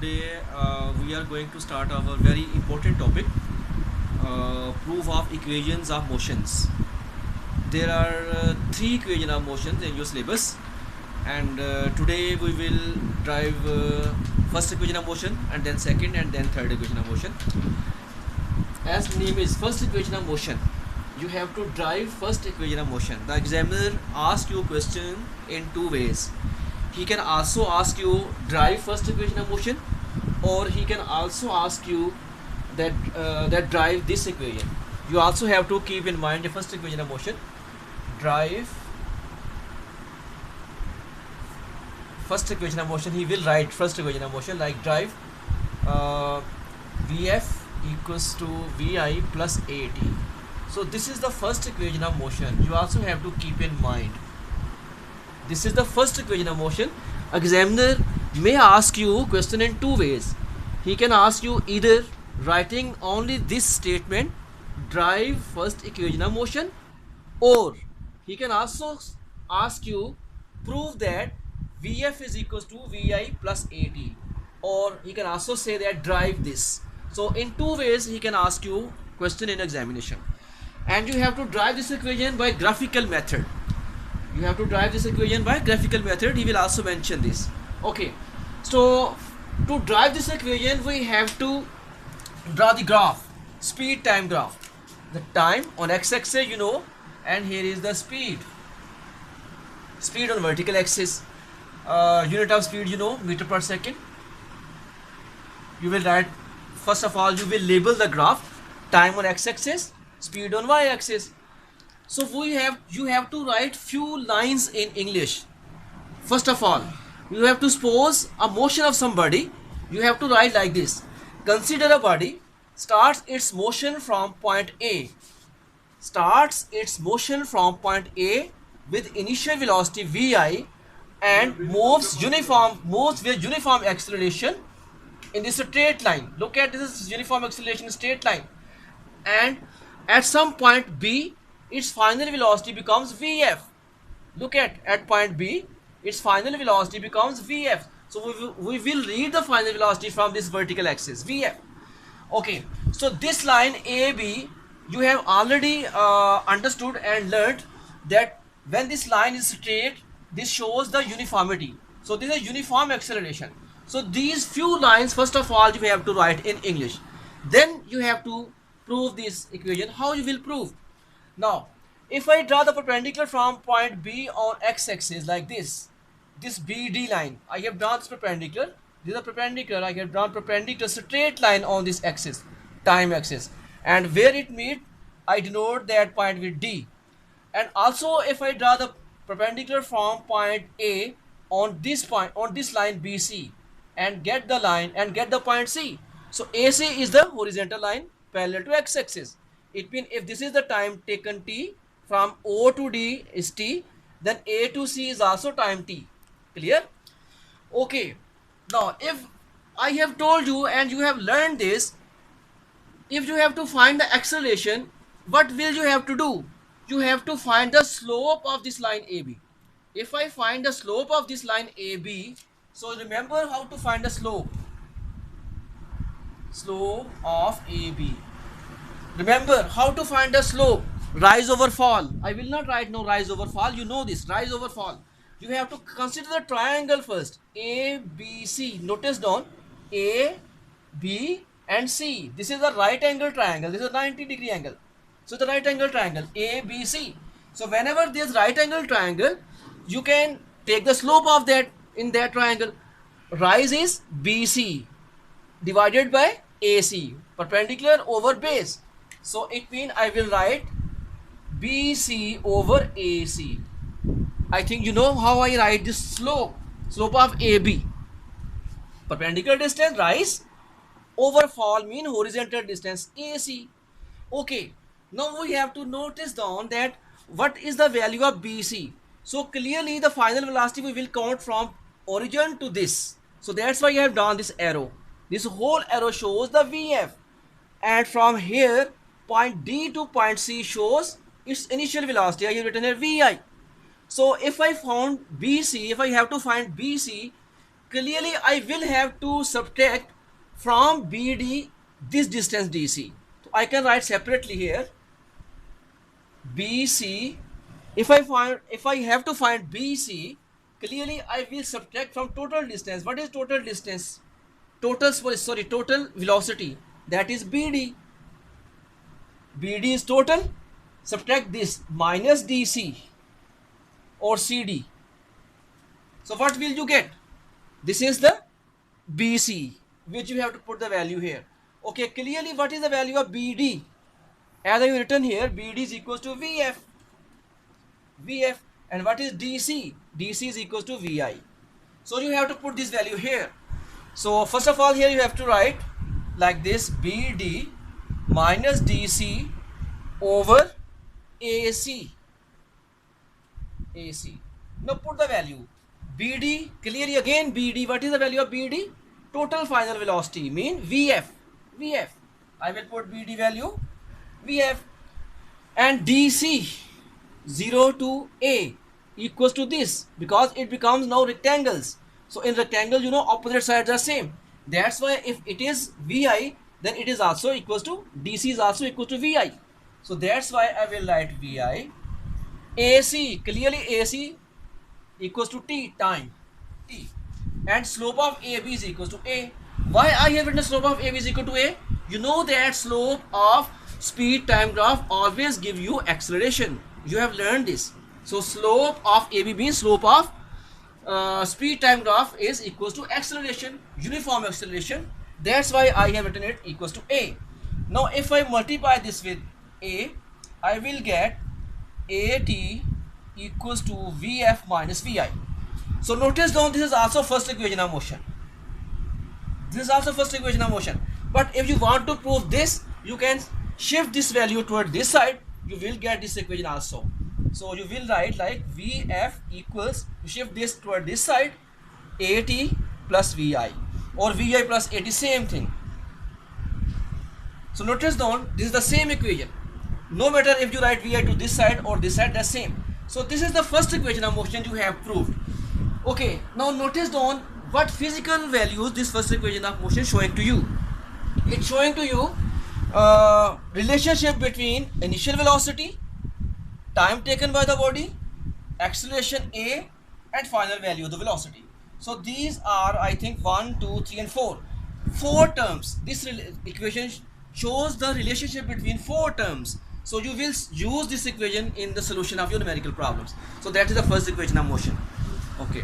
Today we are going to start our very important topic, proof of equations of motions. There are three equations of motions in your syllabus, and today we will drive first equation of motion, and then second, and then third equation of motion. As name is first equation of motion, you have to drive first equation of motion. The examiner asks you a question in two ways. He can also ask you drive first equation of motion, or he can also ask you that drive this equation. You also have to keep in mind the first equation of motion. Drive first equation of motion. He will write first equation of motion like drive Vf equals to Vi plus At. So this is the first equation of motion. You also have to keep in mind. This is the first equation of motion. Examiner may ask you question in two ways. He can ask you either writing only this statement, drive first equation of motion, or he can also ask you prove that Vf is equals to Vi plus At, or he can also say that drive this. So in two ways he can ask you question in examination, and you have to drive this equation by graphical method. You have to drive this equation by graphical method. He will also mention this. Okay, so to drive this equation we have to draw the graph, speed time graph. The time on x-axis you know, and here is the speed on vertical axis. Unit of speed you know, meter per second. You will write, first of all you will label the graph, time on x-axis, speed on y-axis. So you have to write few lines in English. First of all, you have to suppose a motion of somebody. You have to write like this. Consider a body starts its motion from point A. Starts its motion from point A with initial velocity Vi and moves with uniform acceleration in this straight line. Look at this uniform acceleration straight line. And at some point B, its final velocity becomes Vf. Look at point B, its final velocity becomes Vf. So we will read the final velocity from this vertical axis, Vf. Okay, so this line AB, you have already understood and learned that when this line is straight, this shows the uniformity. So this is uniform acceleration. So these few lines, first of all, you have to write in English. Then you have to prove this equation. How you will prove? Now, if I draw the perpendicular from point B on x-axis like this BD line, I have drawn this perpendicular. This is a perpendicular. I have drawn perpendicular straight line on this axis, time axis, and where it meet, I denote that point with D. And also, if I draw the perpendicular from point A on this line BC, and get the point C. So AC is the horizontal line parallel to x-axis. It means if this is the time taken t, from O to D is t, then A to C is also time t. Clear? Okay. Now if I have told you and you have learned this, if you have to find the acceleration, what will you have to do? You have to find the slope of this line AB. If I find the slope of this line AB, so remember how to find the slope of AB. Remember how to find the slope, rise over fall. I will not write no rise over fall, you know this, rise over fall. You have to consider the triangle first, ABC. Notice down, A, B and C. This is a right angle triangle. This is a 90-degree angle. So the right angle triangle, ABC. So whenever there is right angle triangle, you can take the slope of that in that triangle. Rise is BC divided by AC, perpendicular over base. So it means I will write BC over AC. I think you know how I write this slope of AB. Perpendicular distance rise over fall mean horizontal distance AC. Okay, now we have to notice down that what is the value of BC. So clearly the final velocity we will count from origin to this. So that's why I have drawn this arrow. This whole arrow shows the Vf, and from here point D to point C shows its initial velocity. I have written here Vi. So if I found BC, if I have to find BC, clearly I will have to subtract from BD this distance DC. So I can write separately here BC. If I have to find BC, clearly I will subtract from total distance. What is total distance? Total velocity, that is BD. BD is total. Subtract this minus DC or CD. So what will you get? This is the BC, which you have to put the value here. Okay, clearly what is the value of BD? As I have written here, BD is equals to VF. And what is DC? DC is equals to VI. So you have to put this value here. So first of all, here you have to write like this: BD minus DC over AC. Now put the value. BD, clearly again BD. What is the value of BD? Total final velocity, mean VF. I will put BD value VF. And DC 0 to A equals to this, because it becomes now rectangles. So in rectangle, you know, opposite sides are same. That's why if it is VI, then it is also equals to DC is also equal to VI. So that's why I will write VI. AC, clearly AC equals to T time T, and slope of AB is equals to A. Why I have written slope of AB is equal to A? You know that slope of speed time graph always give you acceleration. You have learned this. So slope of AB means slope of speed time graph is equals to acceleration, uniform acceleration. That's why I have written it equals to A. Now if I multiply this with A, I will get AT equals to VF minus VI. So notice down, this is also first equation of motion. But if you want to prove this, you can shift this value toward this side. You will get this equation also. So you will write like VF equals, shift this toward this side, AT plus VI, or VI plus AT, same thing. So notice down, this is the same equation. No matter if you write VI to this side or this side, that's same. So this is the first equation of motion you have proved. Okay, now notice down what physical values this first equation of motion showing to you. It's showing to you relationship between initial velocity, time taken by the body, acceleration A, and final value of the velocity. So these are, I think, 1, 2, 3 and 4 terms. This equation shows the relationship between 4 terms. So you will use this equation in the solution of your numerical problems. So that is the first equation of motion. Okay.